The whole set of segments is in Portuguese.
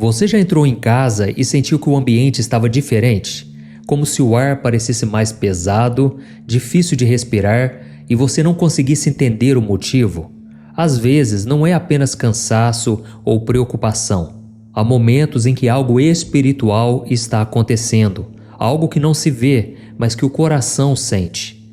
Você já entrou em casa e sentiu que o ambiente estava diferente? Como se o ar parecesse mais pesado, difícil de respirar e você não conseguisse entender o motivo? Às vezes não é apenas cansaço ou preocupação. Há momentos em que algo espiritual está acontecendo, algo que não se vê, mas que o coração sente.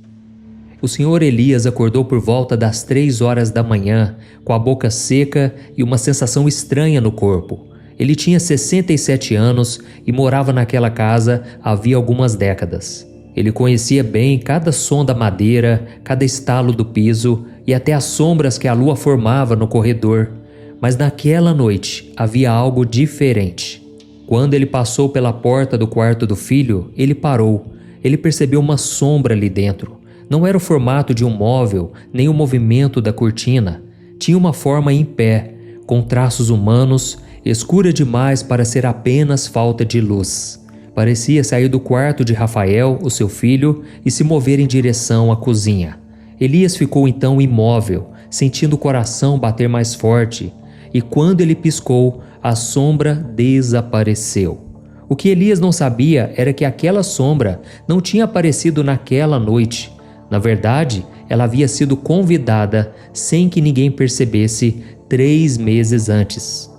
O Sr. Elias acordou por volta das 3 horas da manhã, com a boca seca e uma sensação estranha no corpo. Ele tinha 67 anos e morava naquela casa havia algumas décadas. Ele conhecia bem cada som da madeira, cada estalo do piso e até as sombras que a lua formava no corredor. Mas naquela noite havia algo diferente. Quando ele passou pela porta do quarto do filho, ele parou. Ele percebeu uma sombra ali dentro. Não era o formato de um móvel, nem o movimento da cortina. Tinha uma forma em pé, com traços humanos, escura demais para ser apenas falta de luz. Parecia sair do quarto de Rafael, o seu filho, e se mover em direção à cozinha. Elias ficou então imóvel, sentindo o coração bater mais forte, e quando ele piscou, a sombra desapareceu. O que Elias não sabia era que aquela sombra não tinha aparecido naquela noite. Na verdade, ela havia sido convidada sem que ninguém percebesse 3 meses antes.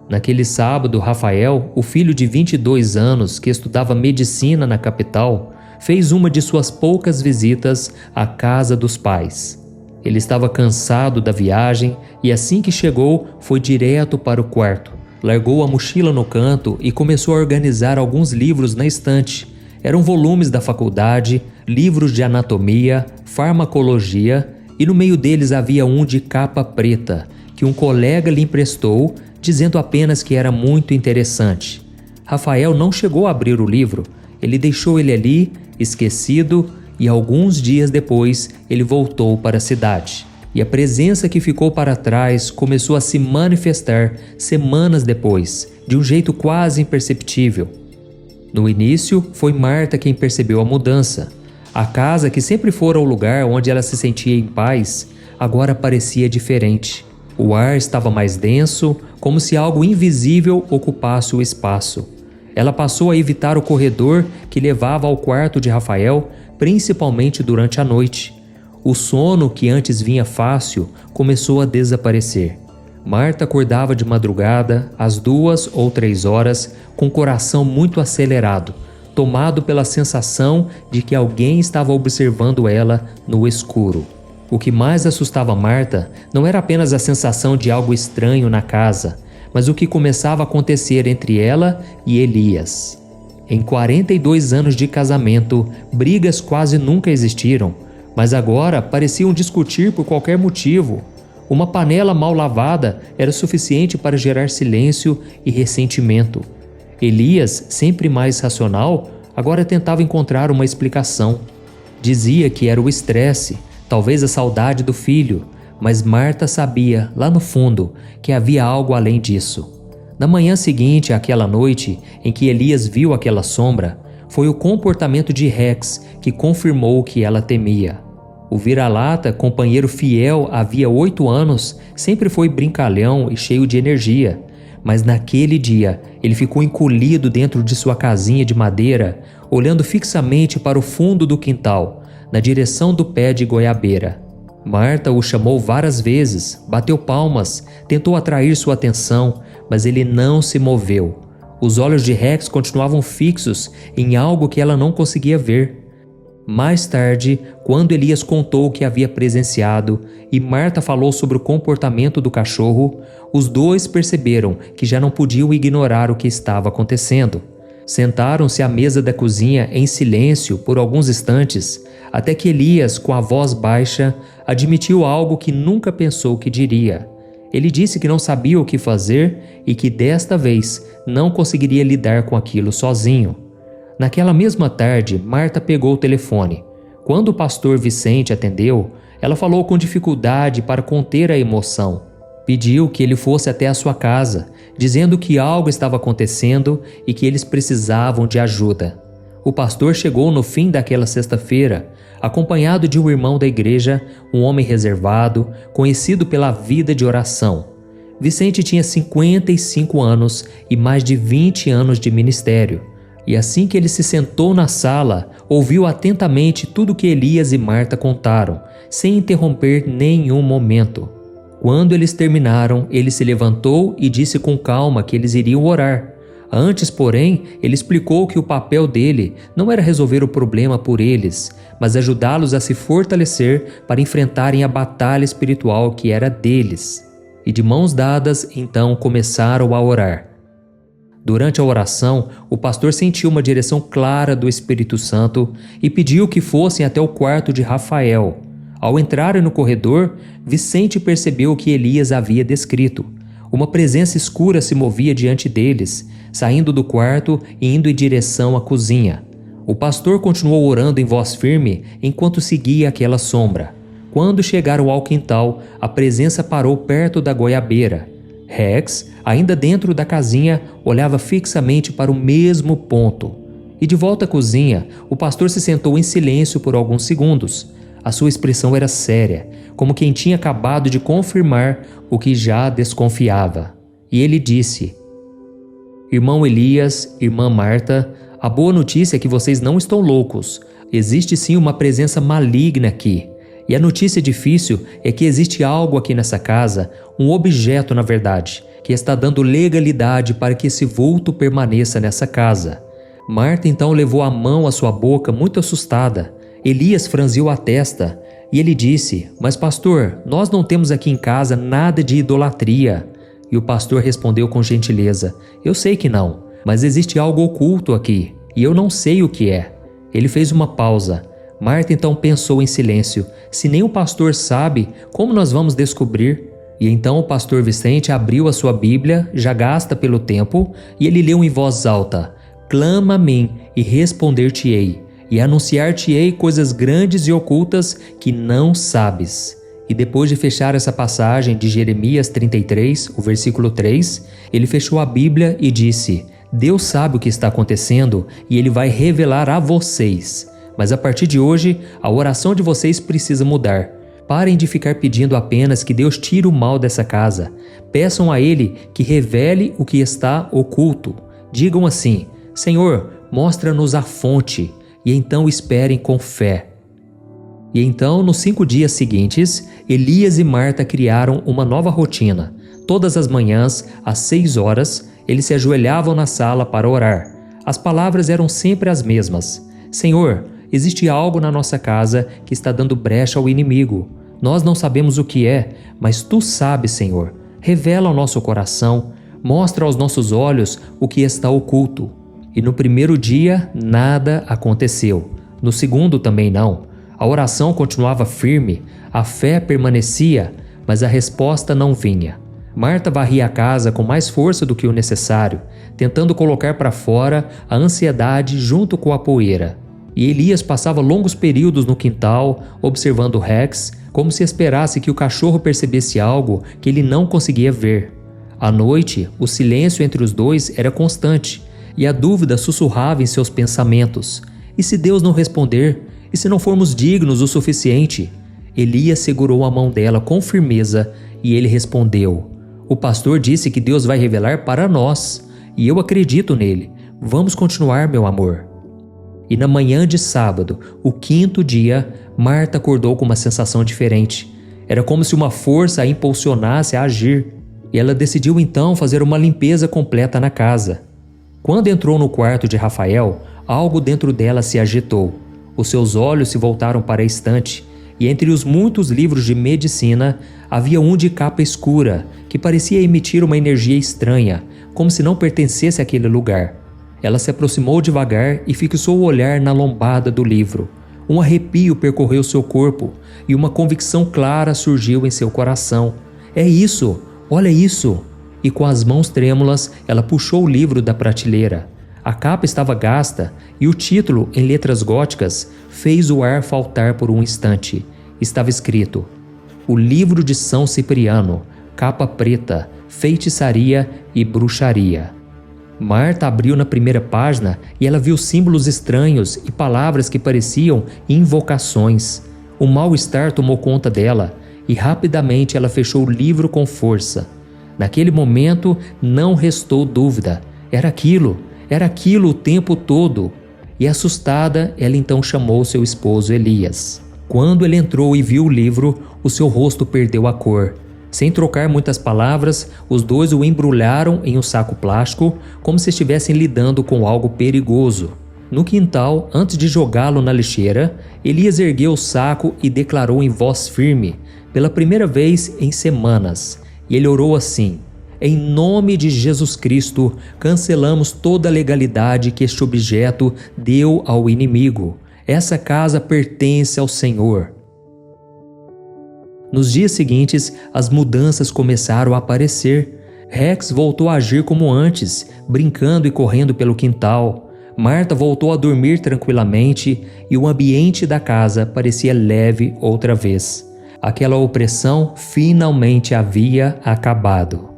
Naquele sábado, Rafael, o filho de 22 anos que estudava medicina na capital, fez uma de suas poucas visitas à casa dos pais. Ele estava cansado da viagem e assim que chegou, foi direto para o quarto. Largou a mochila no canto e começou a organizar alguns livros na estante. Eram volumes da faculdade, livros de anatomia, farmacologia e no meio deles havia um de capa preta, que um colega lhe emprestou, dizendo apenas que era muito interessante. Rafael não chegou a abrir o livro, ele deixou ele ali, esquecido, e alguns dias depois ele voltou para a cidade. E a presença que ficou para trás começou a se manifestar semanas depois, de um jeito quase imperceptível. No início, foi Marta quem percebeu a mudança. A casa, que sempre fora o lugar onde ela se sentia em paz, agora parecia diferente. O ar estava mais denso, como se algo invisível ocupasse o espaço. Ela passou a evitar o corredor que levava ao quarto de Rafael, principalmente durante a noite. O sono, que antes vinha fácil, começou a desaparecer. Marta acordava de madrugada, às 2 ou 3 horas, com o coração muito acelerado, tomado pela sensação de que alguém estava observando ela no escuro. O que mais assustava Marta não era apenas a sensação de algo estranho na casa, mas o que começava a acontecer entre ela e Elias. Em 42 anos de casamento, brigas quase nunca existiram, mas agora pareciam discutir por qualquer motivo. Uma panela mal lavada era suficiente para gerar silêncio e ressentimento. Elias, sempre mais racional, agora tentava encontrar uma explicação. Dizia que era o estresse, talvez a saudade do filho, mas Marta sabia, lá no fundo, que havia algo além disso. Na manhã seguinte àquela noite em que Elias viu aquela sombra, foi o comportamento de Rex que confirmou o que ela temia. O vira-lata, companheiro fiel havia 8 anos, sempre foi brincalhão e cheio de energia, mas naquele dia ele ficou encolhido dentro de sua casinha de madeira, olhando fixamente para o fundo do quintal, na direção do pé de goiabeira. Marta o chamou várias vezes, bateu palmas, tentou atrair sua atenção, mas ele não se moveu. Os olhos de Rex continuavam fixos em algo que ela não conseguia ver. Mais tarde, quando Elias contou o que havia presenciado e Marta falou sobre o comportamento do cachorro, os dois perceberam que já não podiam ignorar o que estava acontecendo. Sentaram-se à mesa da cozinha em silêncio por alguns instantes, até que Elias, com a voz baixa, admitiu algo que nunca pensou que diria. Ele disse que não sabia o que fazer e que desta vez não conseguiria lidar com aquilo sozinho. Naquela mesma tarde, Marta pegou o telefone. Quando o pastor Vicente atendeu, ela falou com dificuldade para conter a emoção. Pediu que ele fosse até a sua casa, dizendo que algo estava acontecendo e que eles precisavam de ajuda. O pastor chegou no fim daquela sexta-feira, acompanhado de um irmão da igreja, um homem reservado, conhecido pela vida de oração. Vicente tinha 55 anos e mais de 20 anos de ministério. E assim que ele se sentou na sala, ouviu atentamente tudo que Elias e Marta contaram, sem interromper nenhum momento. Quando eles terminaram, ele se levantou e disse com calma que eles iriam orar. Antes, porém, ele explicou que o papel dele não era resolver o problema por eles, mas ajudá-los a se fortalecer para enfrentarem a batalha espiritual que era deles. E de mãos dadas, então começaram a orar. Durante a oração, o pastor sentiu uma direção clara do Espírito Santo e pediu que fossem até o quarto de Rafael. Ao entrarem no corredor, Vicente percebeu o que Elias havia descrito. Uma presença escura se movia diante deles, saindo do quarto e indo em direção à cozinha. O pastor continuou orando em voz firme enquanto seguia aquela sombra. Quando chegaram ao quintal, a presença parou perto da goiabeira. Rex, ainda dentro da casinha, olhava fixamente para o mesmo ponto. E de volta à cozinha, o pastor se sentou em silêncio por alguns segundos. A sua expressão era séria, como quem tinha acabado de confirmar o que já desconfiava. E ele disse: Irmão Elias, irmã Marta, a boa notícia é que vocês não estão loucos. Existe sim uma presença maligna aqui. E a notícia difícil é que existe algo aqui nessa casa, um objeto na verdade, que está dando legalidade para que esse vulto permaneça nessa casa. Marta então levou a mão à sua boca muito assustada. Elias franziu a testa e ele disse: Mas pastor, nós não temos aqui em casa nada de idolatria. E o pastor respondeu com gentileza: Eu sei que não, mas existe algo oculto aqui e eu não sei o que é. Ele fez uma pausa. Marta então pensou em silêncio: se nem o pastor sabe, como nós vamos descobrir? E então o pastor Vicente abriu a sua Bíblia, já gasta pelo tempo, e ele leu em voz alta: Clama a mim e responder-te-ei, e anunciar-te-ei coisas grandes e ocultas que não sabes. E depois de fechar essa passagem de Jeremias 33, o versículo 3, ele fechou a Bíblia e disse: Deus sabe o que está acontecendo e Ele vai revelar a vocês. Mas a partir de hoje, a oração de vocês precisa mudar. Parem de ficar pedindo apenas que Deus tire o mal dessa casa. Peçam a Ele que revele o que está oculto. Digam assim: Senhor, mostra-nos a fonte. E então esperem com fé. E então, nos 5 dias seguintes, Elias e Marta criaram uma nova rotina. Todas as manhãs, às 6 horas, eles se ajoelhavam na sala para orar. As palavras eram sempre as mesmas: Senhor, existe algo na nossa casa que está dando brecha ao inimigo. Nós não sabemos o que é, mas Tu sabes, Senhor. Revela ao nosso coração, mostra aos nossos olhos o que está oculto. E no primeiro dia, nada aconteceu. No segundo também não. A oração continuava firme, a fé permanecia, mas a resposta não vinha. Marta varria a casa com mais força do que o necessário, tentando colocar para fora a ansiedade junto com a poeira. E Elias passava longos períodos no quintal, observando Rex, como se esperasse que o cachorro percebesse algo que ele não conseguia ver. À noite, o silêncio entre os dois era constante, e a dúvida sussurrava em seus pensamentos: e se Deus não responder? E se não formos dignos o suficiente? Elias segurou a mão dela com firmeza e ele respondeu: O pastor disse que Deus vai revelar para nós, e eu acredito nele. Vamos continuar, meu amor. E na manhã de sábado, o 5º dia, Marta acordou com uma sensação diferente. Era como se uma força a impulsionasse a agir. E ela decidiu então fazer uma limpeza completa na casa. Quando entrou no quarto de Rafael, algo dentro dela se agitou. Os seus olhos se voltaram para a estante, e entre os muitos livros de medicina, havia um de capa escura, que parecia emitir uma energia estranha, como se não pertencesse àquele lugar. Ela se aproximou devagar e fixou o olhar na lombada do livro. Um arrepio percorreu seu corpo, e uma convicção clara surgiu em seu coração. É isso! Olha isso! E com as mãos trêmulas, ela puxou o livro da prateleira. A capa estava gasta e o título, em letras góticas, fez o ar faltar por um instante. Estava escrito: O Livro de São Cipriano, capa preta, feitiçaria e bruxaria. Marta abriu na primeira página e ela viu símbolos estranhos e palavras que pareciam invocações. O mal-estar tomou conta dela e rapidamente ela fechou o livro com força. Naquele momento não restou dúvida. Era aquilo o tempo todo. E assustada, ela então chamou seu esposo Elias. Quando ele entrou e viu o livro, o seu rosto perdeu a cor. Sem trocar muitas palavras, os dois o embrulharam em um saco plástico, como se estivessem lidando com algo perigoso. No quintal, antes de jogá-lo na lixeira, Elias ergueu o saco e declarou em voz firme, pela primeira vez em semanas. E ele orou assim: em nome de Jesus Cristo, cancelamos toda a legalidade que este objeto deu ao inimigo. Essa casa pertence ao Senhor. Nos dias seguintes, as mudanças começaram a aparecer. Rex voltou a agir como antes, brincando e correndo pelo quintal. Marta voltou a dormir tranquilamente e o ambiente da casa parecia leve outra vez. Aquela opressão finalmente havia acabado.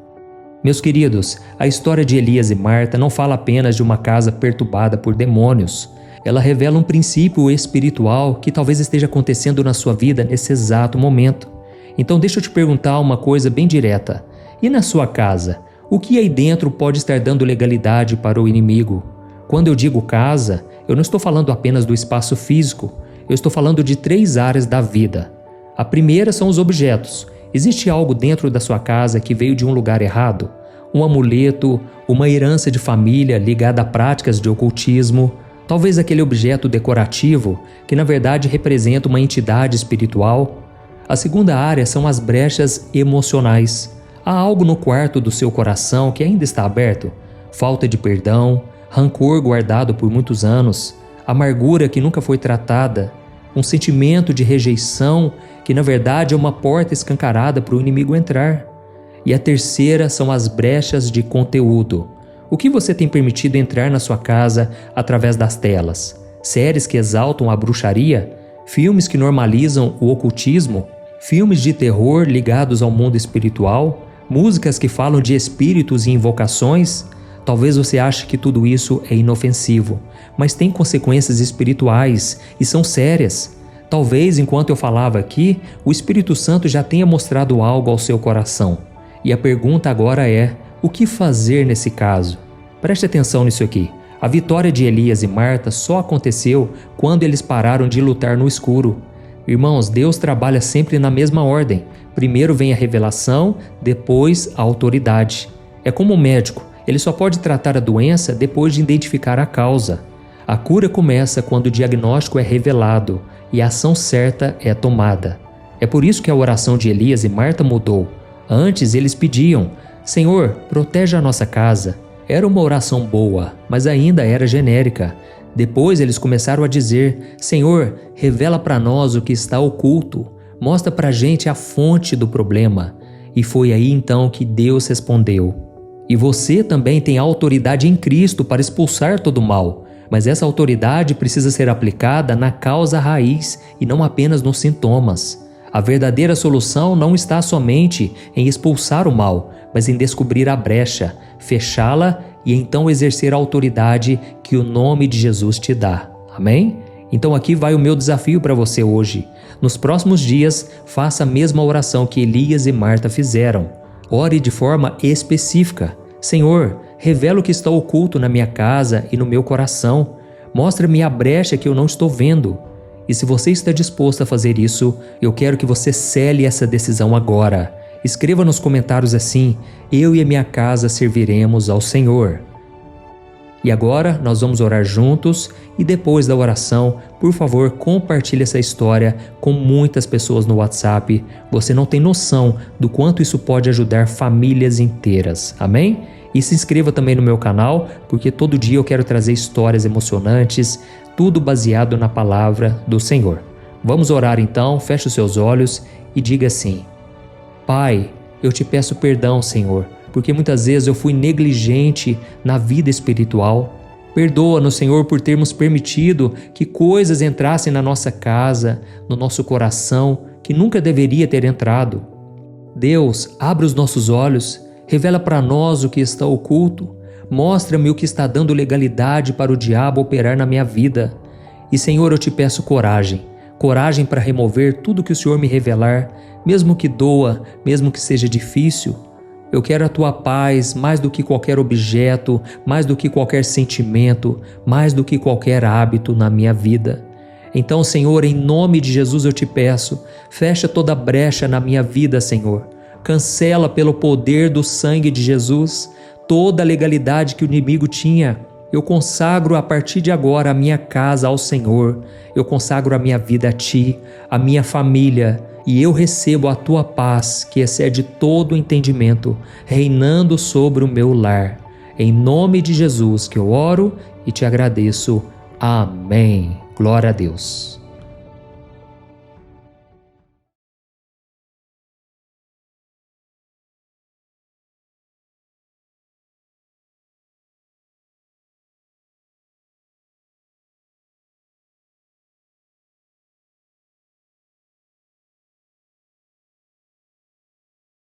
Meus queridos, a história de Elias e Marta não fala apenas de uma casa perturbada por demônios. Ela revela um princípio espiritual que talvez esteja acontecendo na sua vida nesse exato momento. Então deixa eu te perguntar uma coisa bem direta. E na sua casa, o que aí dentro pode estar dando legalidade para o inimigo? Quando eu digo casa, eu não estou falando apenas do espaço físico. Eu estou falando de 3 áreas da vida. A primeira são os objetos. Existe algo dentro da sua casa que veio de um lugar errado? Um amuleto, uma herança de família ligada a práticas de ocultismo, talvez aquele objeto decorativo que na verdade representa uma entidade espiritual. A segunda área são as brechas emocionais. Há algo no quarto do seu coração que ainda está aberto? Falta de perdão, rancor guardado por muitos anos, amargura que nunca foi tratada, um sentimento de rejeição que na verdade é uma porta escancarada para o inimigo entrar. E a terceira são as brechas de conteúdo. O que você tem permitido entrar na sua casa através das telas? Séries que exaltam a bruxaria? Filmes que normalizam o ocultismo? Filmes de terror ligados ao mundo espiritual? Músicas que falam de espíritos e invocações? Talvez você ache que tudo isso é inofensivo, mas tem consequências espirituais e são sérias. Talvez, enquanto eu falava aqui, o Espírito Santo já tenha mostrado algo ao seu coração. E a pergunta agora é: o que fazer nesse caso? Preste atenção nisso aqui. A vitória de Elias e Marta só aconteceu quando eles pararam de lutar no escuro. Irmãos, Deus trabalha sempre na mesma ordem. Primeiro vem a revelação, depois a autoridade. É como um médico. Ele só pode tratar a doença depois de identificar a causa. A cura começa quando o diagnóstico é revelado e a ação certa é tomada. É por isso que a oração de Elias e Marta mudou. Antes eles pediam: Senhor, proteja a nossa casa. Era uma oração boa, mas ainda era genérica. Depois eles começaram a dizer: Senhor, revela para nós o que está oculto. Mostra para a gente a fonte do problema. E foi aí então que Deus respondeu: e você também tem autoridade em Cristo para expulsar todo o mal, mas essa autoridade precisa ser aplicada na causa raiz e não apenas nos sintomas. A verdadeira solução não está somente em expulsar o mal, mas em descobrir a brecha, fechá-la e então exercer a autoridade que o nome de Jesus te dá. Amém? Então aqui vai o meu desafio para você hoje. Nos próximos dias, faça a mesma oração que Elias e Marta fizeram. Ore de forma específica. Senhor, revela o que está oculto na minha casa e no meu coração. Mostra-me a brecha que eu não estou vendo. E se você está disposto a fazer isso, eu quero que você cele essa decisão agora. Escreva nos comentários assim: eu e a minha casa serviremos ao Senhor. E agora nós vamos orar juntos e depois da oração, por favor, compartilhe essa história com muitas pessoas no WhatsApp. Você não tem noção do quanto isso pode ajudar famílias inteiras. Amém? E se inscreva também no meu canal, porque todo dia eu quero trazer histórias emocionantes, tudo baseado na palavra do Senhor. Vamos orar então, feche os seus olhos e diga assim: Pai, eu te peço perdão, Senhor, porque muitas vezes eu fui negligente na vida espiritual. Perdoa-nos, Senhor, por termos permitido que coisas entrassem na nossa casa, no nosso coração, que nunca deveria ter entrado. Deus, abre os nossos olhos, revela para nós o que está oculto, mostra-me o que está dando legalidade para o diabo operar na minha vida. E, Senhor, eu te peço coragem para remover tudo que o Senhor me revelar, mesmo que doa, mesmo que seja difícil. Eu quero a tua paz mais do que qualquer objeto, mais do que qualquer sentimento, mais do que qualquer hábito na minha vida. Então, Senhor, em nome de Jesus eu te peço, fecha toda brecha na minha vida, Senhor. Cancela pelo poder do sangue de Jesus toda a legalidade que o inimigo tinha. Eu consagro a partir de agora a minha casa ao Senhor. Eu consagro a minha vida a Ti, a minha família, e eu recebo a Tua paz, que excede todo o entendimento, reinando sobre o meu lar. Em nome de Jesus que eu oro e te agradeço. Amém. Glória a Deus.